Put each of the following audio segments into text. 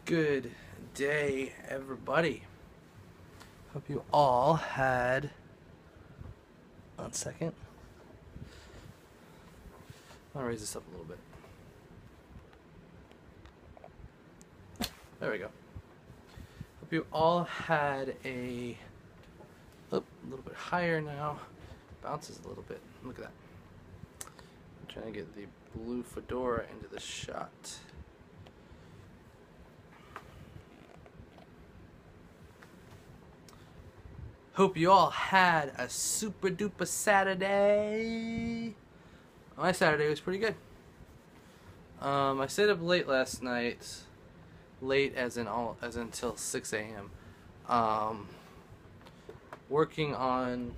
Good day, everybody. Hope you all had. 1 second. I'll raise this up a little bit. There we go. Hope you all had a little bit higher now. Bounces a little bit. Look at that. I'm trying to get the blue fedora into the shot. Hope you all had a super duper Saturday. My Saturday was pretty good. I stayed up late last night. Late as in till 6 a.m. Working on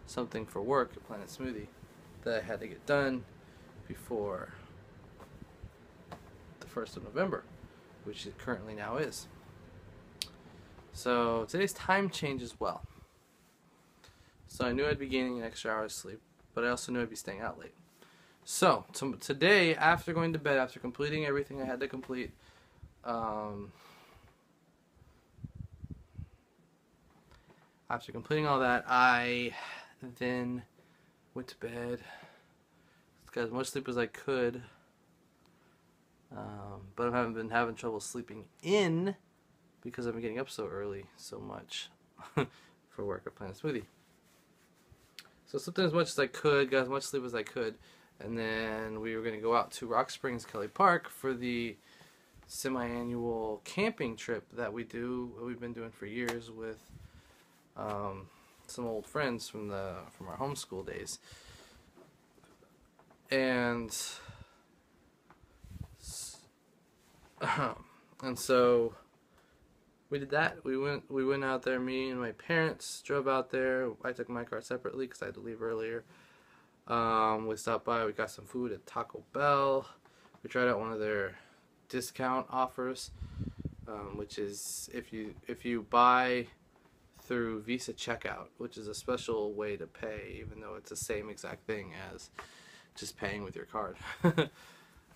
something for work at Planet Smoothie that I had to get done before the 1st of November, which it currently now is. So today's time change as well. So I knew I'd be gaining an extra hour of sleep, but I also knew I'd be staying out late. So today, after going to bed, after completing everything I had to complete, after completing all that, I then went to bed, got as much sleep as I could, but I haven't been having trouble sleeping in because I've been getting up so early, so much for work at Planet Smoothie. So slept in as much as I could, got as much sleep as I could, and then we were going to go out to Rock Springs Kelly Park for the semi-annual camping trip that we've been doing for years with some old friends from our homeschool days. And so we did that. We went out there. Me and my parents drove out there. I took my car separately because I had to leave earlier. We stopped by. We got some food at Taco Bell. We tried out one of their discount offers, which is if you buy through Visa checkout, which is a special way to pay, even though it's the same exact thing as just paying with your card.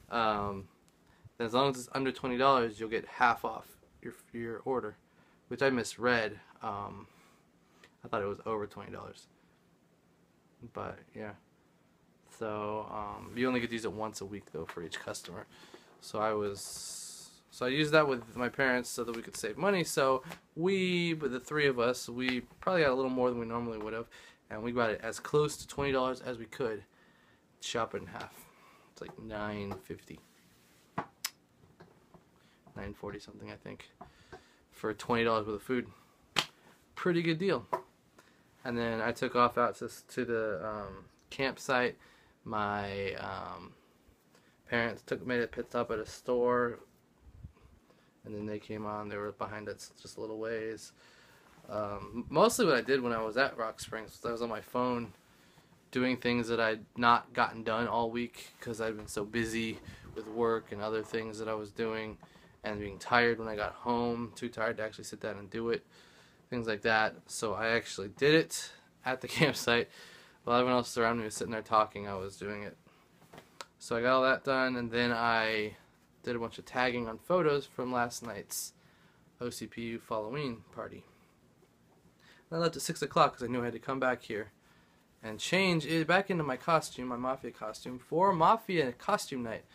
As long as it's under $20, you'll get half off your order, which I misread. I thought it was over $20, but yeah. So you only get to use it once a week though for each customer. So I used that with my parents so that we could save money. So with the three of us, we probably got a little more than we normally would have, and we got it as close to $20 as we could. Chop it in half. It's like $9.50. $9.40 something, I think, for $20 worth of food. Pretty good deal. And then I took off out to the campsite. My parents made a pit stop at a store, and then they came on. They were behind us just a little ways. Mostly what I did when I was at Rock Springs was I was on my phone doing things that I'd not gotten done all week because I'd been so busy with work and other things that I was doing, and being tired when I got home, too tired to actually sit down and do it, things like that. So I actually did it at the campsite. While everyone else around me was sitting there talking, I was doing it. So I got all that done, and then I did a bunch of tagging on photos from last night's OCPU Halloween party. And I left at 6 o'clock because I knew I had to come back here and change it back into my costume, my Mafia costume, for Mafia costume night,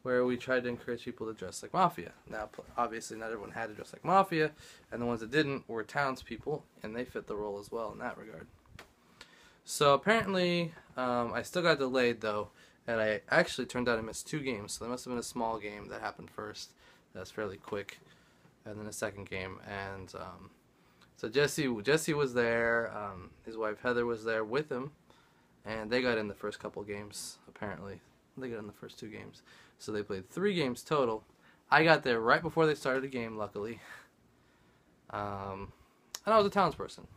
where we tried to encourage people to dress like Mafia. Now, obviously, not everyone had to dress like Mafia, and the ones that didn't were townspeople, and they fit the role as well in that regard. So apparently, I still got delayed though, and I actually turned out I missed 2 games. So there must have been a small game that happened first. That's fairly quick, and then a second game. And so Jesse was there. His wife Heather was there with him, and they got in the first couple games. Apparently, they got in the first 2 games. So they played 3 games total. I got there right before they started the game, luckily. And I was a townsperson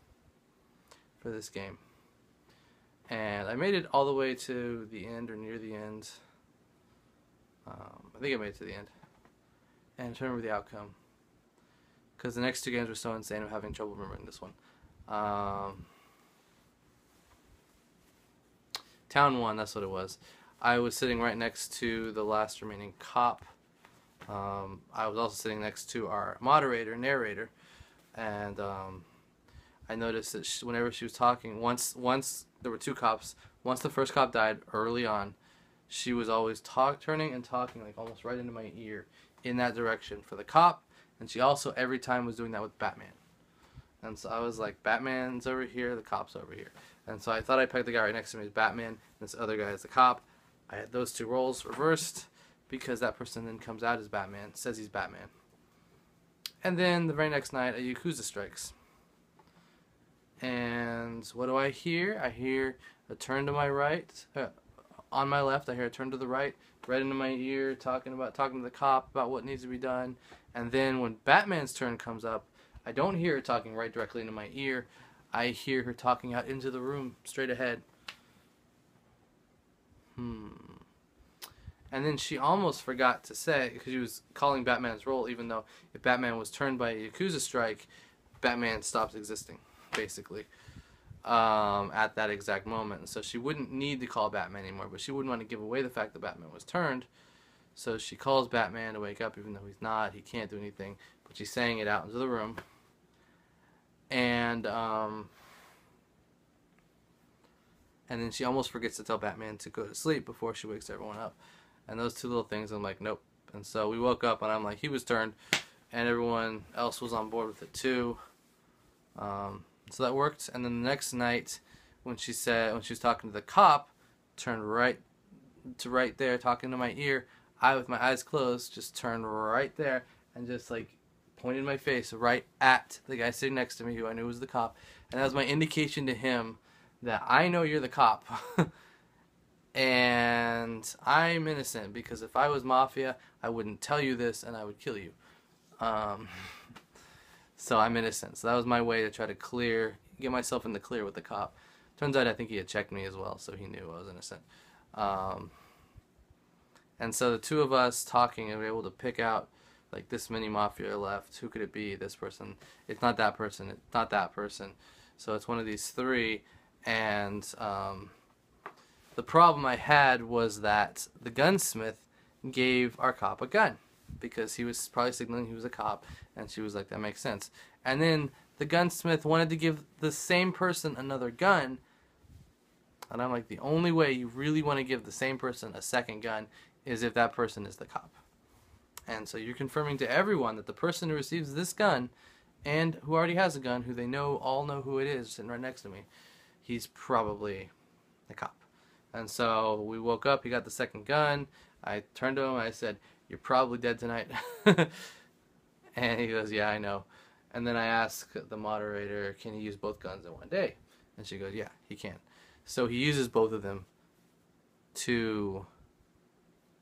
for this game. And I made it all the way to the end, or near the end. I think I made it to the end. And I'm trying to remember the outcome, because the next 2 games were so insane I'm having trouble remembering this one. Town 1, that's what it was. I was sitting right next to the last remaining cop I was also sitting next to our narrator, and I noticed that whenever she was talking, once there were two cops. Once the first cop died early on, she was always turning and talking like almost right into my ear in that direction for the cop, and she also every time was doing that with Batman. And so I was like, Batman's over here, the cop's over here. And so I thought I pegged the guy right next to me as Batman, and this other guy as the cop. I had those two roles reversed because that person then comes out as Batman, says he's Batman. And then the very next night, a Yakuza strikes. And what do I hear? I hear a turn to my right. On my left, I hear a turn to the right, right into my ear, talking to the cop about what needs to be done. And then when Batman's turn comes up, I don't hear her talking right directly into my ear. I hear her talking out into the room, straight ahead. And then she almost forgot to say, because she was calling Batman's role, even though if Batman was turned by a Yakuza strike, Batman stops existing, basically, at that exact moment. So she wouldn't need to call Batman anymore, but she wouldn't want to give away the fact that Batman was turned. So she calls Batman to wake up, even though he's not. He can't do anything, but she's saying it out into the room. And then she almost forgets to tell Batman to go to sleep before she wakes everyone up. And those two little things, I'm like, nope. And so we woke up, and I'm like, he was turned, and everyone else was on board with it too. So that worked. And then the next night, when she was talking to the cop, turned right there, talking to my ear. I, with my eyes closed, just turned right there and just like pointed my face right at the guy sitting next to me, who I knew was the cop. And that was my indication to him that I know you're the cop. And I'm innocent, because if I was Mafia, I wouldn't tell you this and I would kill you. So I'm innocent. So that was my way to try to get myself in the clear with the cop. Turns out I think he had checked me as well, so he knew I was innocent. And so the two of us talking, and we were able to pick out like this many Mafia left. Who could it be? This person. It's not that person. It's not that person. So it's one of these three. And the problem I had was that the gunsmith gave our cop a gun, because he was probably signaling he was a cop, and she was like, that makes sense. And then the gunsmith wanted to give the same person another gun, and I'm like, the only way you really want to give the same person a second gun is if that person is the cop. And so you're confirming to everyone that the person who receives this gun, and who already has a gun, who they all know who it is, sitting right next to me, he's probably the cop. And so we woke up, he got the second gun. I turned to him, I said, you're probably dead tonight. And he goes, yeah, I know. And then I asked the moderator, can he use both guns in one day? And she goes, yeah, he can. So he uses both of them to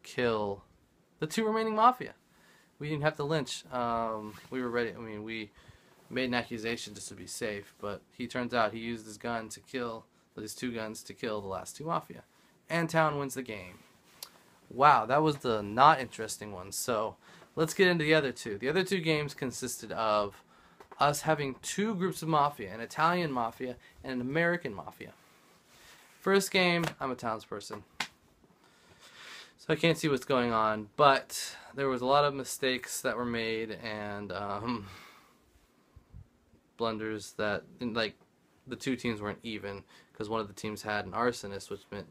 kill the two remaining Mafia. We didn't have to lynch. We were ready. I mean, we made an accusation just to be safe, but turns out he used his gun to kill, his two guns to kill the last two Mafia. And town wins the game. Wow, that was the not interesting one. So let's get into the other two. The other two games consisted of us having two groups of Mafia, an Italian Mafia and an American Mafia. First game, I'm a townsperson, so I can't see what's going on, but there was a lot of mistakes that were made, and blunders that, like, the two teams weren't even, because one of the teams had an arsonist, which meant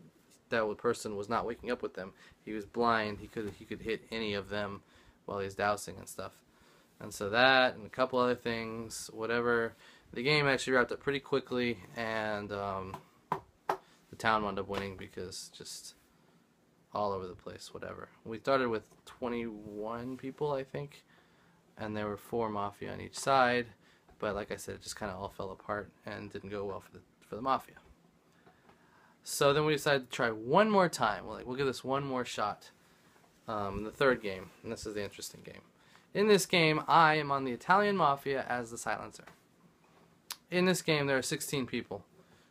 that person was not waking up with them. He was blind. He could hit any of them while he's dousing and stuff. And so that and a couple other things, whatever. The game actually wrapped up pretty quickly, and the town wound up winning because just all over the place, whatever. We started with 21 people, I think, and there were 4 Mafia on each side. But like I said, it just kind of all fell apart and didn't go well for the Mafia. So then we decided to try one more time. We'll give this one more shot. The third game, and this is the interesting game. In this game, I am on the Italian Mafia as the silencer. In this game, there are 16 people.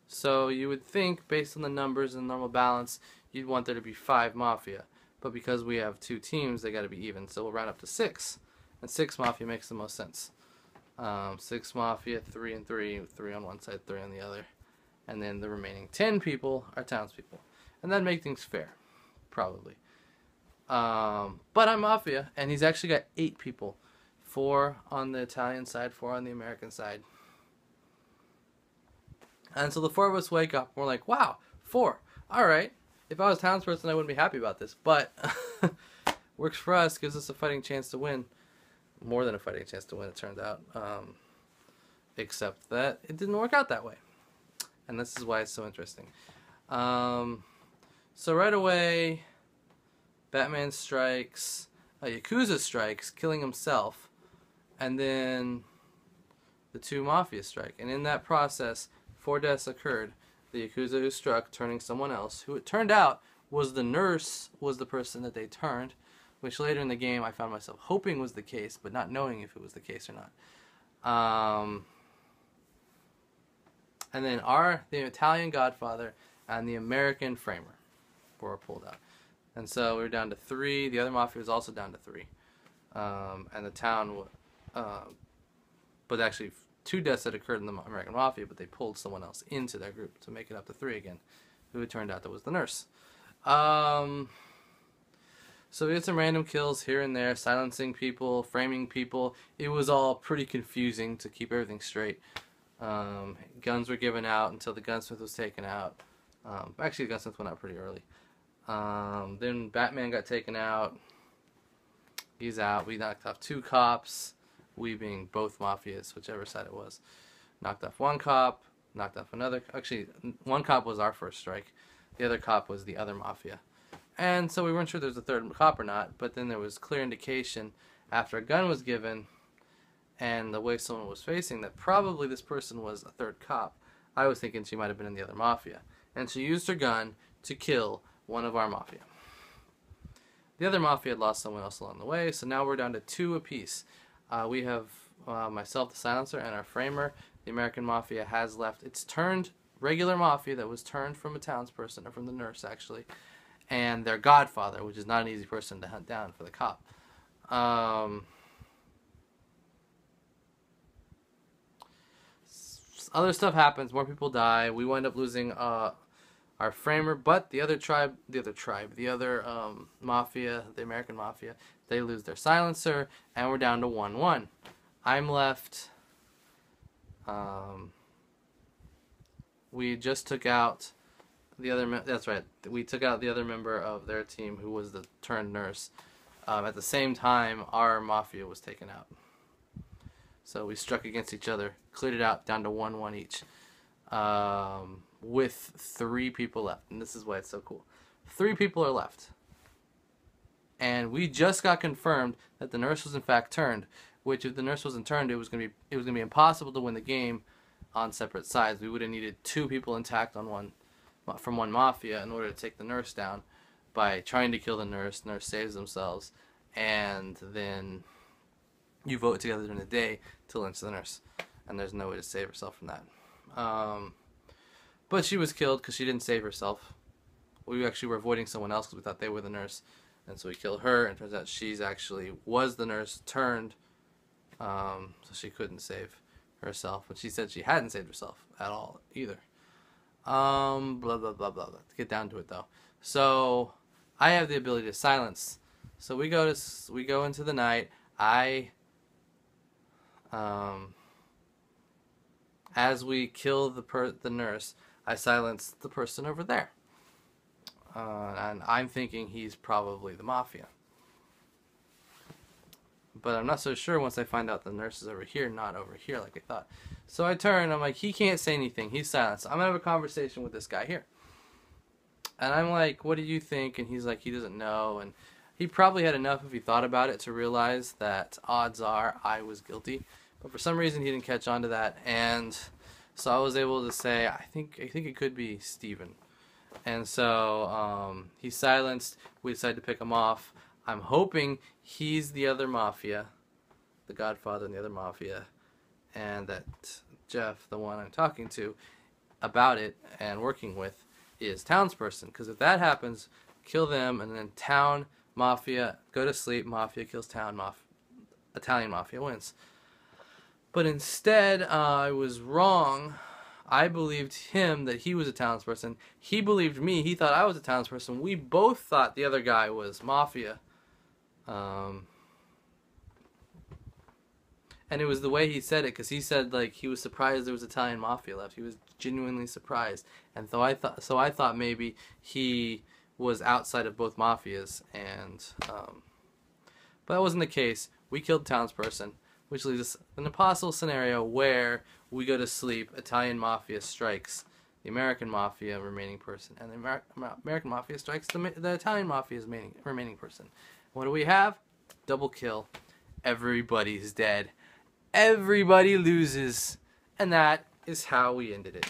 So you would think, based on the numbers and normal balance, you'd want there to be 5 Mafia. But because we have 2 teams, they got to be even. So we'll round up to 6. And 6 Mafia makes the most sense. 6 Mafia, 3 and 3. 3 on one side, 3 on the other. And then the remaining 10 people are townspeople. And that'd make things fair. Probably. But I'm Mafia, and he's actually got 8 people. 4 on the Italian side, 4 on the American side. And so the 4 of us wake up, and we're like, wow, 4. All right. If I was a townsperson, I wouldn't be happy about this. But works for us, gives us a fighting chance to win. More than a fighting chance to win, it turns out. Except that it didn't work out that way. And this is why it's so interesting. So right away, Batman strikes, Yakuza strikes, killing himself, and then the 2 Mafias strike. And in that process, 4 deaths occurred. The Yakuza who struck turning someone else, who it turned out was the nurse, was the person that they turned, which later in the game I found myself hoping was the case, but not knowing if it was the case or not. And then the Italian Godfather and the American Framer were pulled out. And so we were down to 3. The other Mafia was also down to 3. And the town, but actually 2 deaths had occurred in the American Mafia, but they pulled someone else into their group to make it up to 3 again, who it turned out that was the nurse. So we had some random kills here and there, silencing people, framing people. It was all pretty confusing to keep everything straight. Guns were given out until the gunsmith was taken out. Actually, the gunsmith went out pretty early. Then Batman got taken out. He's out. We knocked off 2 cops. We being both Mafias, whichever side it was. Knocked off 1 cop. Knocked off another. Actually, 1 cop was our first strike. The other cop was the other Mafia. And so we weren't sure there was a 3rd cop or not. But then there was clear indication after a gun was given and the way someone was facing that probably this person was a 3rd cop. I was thinking she might have been in the other Mafia. And she used her gun to kill one of our Mafia. The other Mafia had lost someone else along the way, so now we're down to 2 apiece. We have myself, the Silencer, and our Framer. The American Mafia has left. It's turned regular Mafia that was turned from a townsperson, or from the nurse actually, and their Godfather, which is not an easy person to hunt down for the cop. Other stuff happens. More people die. We wind up losing our Framer, but the other Mafia, the American Mafia, they lose their Silencer, and we're down to 1-1. I'm left. We just took out the other. That's right. We took out the other member of their team, who was the turned nurse. At the same time, our Mafia was taken out. So we struck against each other, cleared it out, down to 1-1 each. With 3 people left, and this is why it's so cool. 3 people are left, and we just got confirmed that the nurse was in fact turned. Which, if the nurse wasn't turned, it was gonna be impossible to win the game on separate sides. We would have needed 2 people intact on from one Mafia in order to take the nurse down by trying to kill the nurse. Nurse saves themselves, and then you vote together during the day to lynch the nurse, and there's no way to save herself from that. But she was killed because she didn't save herself. We actually were avoiding someone else because we thought they were the nurse, and so we killed her, and it turns out she's actually was the nurse turned, so she couldn't save herself. But she said she hadn't saved herself at all either. Blah blah blah blah blah. To get down to it though, so I have the ability to silence. So we go into the night. As we kill the nurse, I silence the person over there. And I'm thinking he's probably the Mafia. But I'm not so sure once I find out the nurse is over here, not over here like I thought. So I turn, I'm like, he can't say anything. He's silenced. I'm going to have a conversation with this guy here. And I'm like, what do you think? And he's like, he doesn't know. And he probably had enough if he thought about it to realize that odds are I was guilty. But for some reason he didn't catch on to that. And so I was able to say, I think it could be Steven. And so he's silenced. We decided to pick him off. I'm hoping he's the other Mafia, the Godfather and the other Mafia, and that Jeff, the one I'm talking to about it and working with, is townsperson. Because if that happens, kill them, and then town Mafia, go to sleep, Mafia kills town, Italian Mafia wins. But instead, I was wrong. I believed him that he was a townsperson. He believed me. He thought I was a townsperson. We both thought the other guy was Mafia. And it was the way he said it, because he said like he was surprised there was Italian Mafia left. He was genuinely surprised, and so I thought maybe he was outside of both mafias, and but that wasn't the case. We killed townsperson, which leaves us an impossible scenario where we go to sleep. Italian Mafia strikes the American Mafia remaining person, and the American Mafia strikes the Italian Mafia's remaining person. What do we have? Double kill. Everybody's dead. Everybody loses. And that is how we ended it.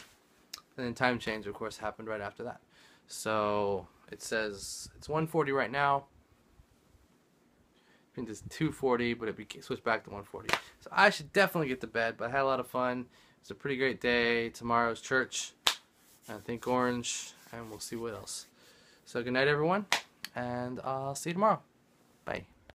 And then time change, of course, happened right after that. So it says it's 1:40 right now. I think it's 2:40, but it switched back to 1:40. So I should definitely get to bed, but I had a lot of fun. It's a pretty great day. Tomorrow's church. I think orange, and we'll see what else. So good night, everyone, and I'll see you tomorrow. Bye.